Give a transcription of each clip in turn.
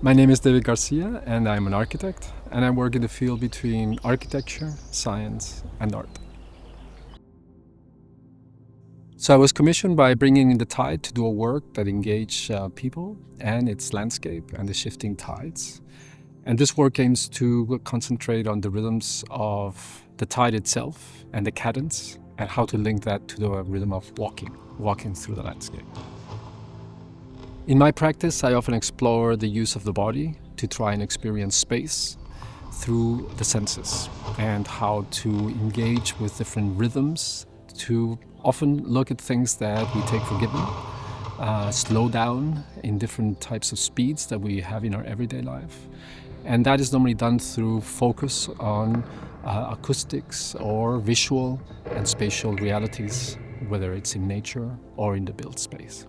My name is David Garcia and I'm an architect, and I work in the field between architecture, science and art. So I was commissioned by bringing in the tide to do a work that engaged people and its landscape and the shifting tides. And this work aims to concentrate on the rhythms of the tide itself and the cadence, and how to link that to the rhythm of walking through the landscape. In my practice, I often explore the use of the body to try and experience space through the senses, and how to engage with different rhythms, to often look at things that we take for given, slow down in different types of speeds that we have in our everyday life. And that is normally done through focus on acoustics or visual and spatial realities, whether it's in nature or in the built space.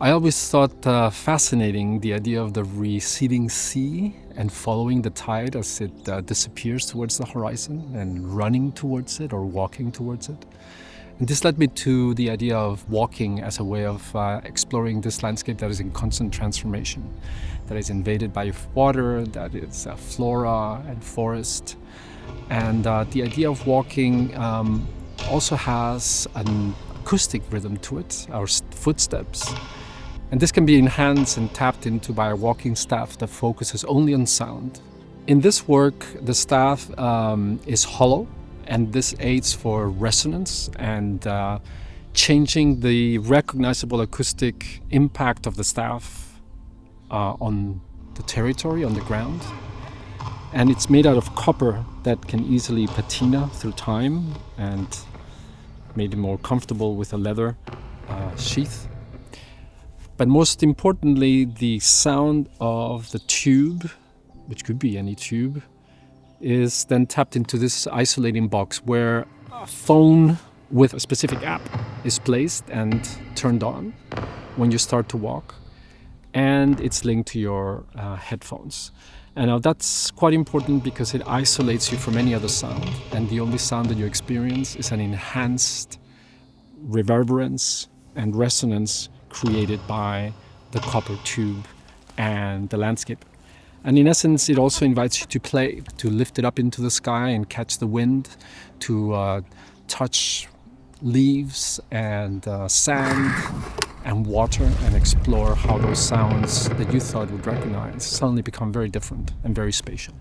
I always thought fascinating the idea of the receding sea and following the tide as it disappears towards the horizon, and running towards it or walking towards it. And this led me to the idea of walking as a way of exploring this landscape that is in constant transformation, that is invaded by water, that is flora and forest. And the idea of walking also has an acoustic rhythm to it, our footsteps. And this can be enhanced and tapped into by a walking staff that focuses only on sound. In this work, the staff is hollow, and this aids for resonance and changing the recognizable acoustic impact of the staff on the territory, on the ground. And it's made out of copper that can easily patina through time, and made it more comfortable with a leather sheath. But most importantly, the sound of the tube, which could be any tube, is then tapped into this isolating box where a phone with a specific app is placed and turned on when you start to walk, and it's linked to your headphones. And now that's quite important because it isolates you from any other sound, and the only sound that you experience is an enhanced reverberance and resonance created by the copper tube and the landscape. And in essence, it also invites you to play, to lift it up into the sky and catch the wind, to touch leaves and sand and water, and explore how those sounds that you thought would recognize suddenly become very different and very spatial.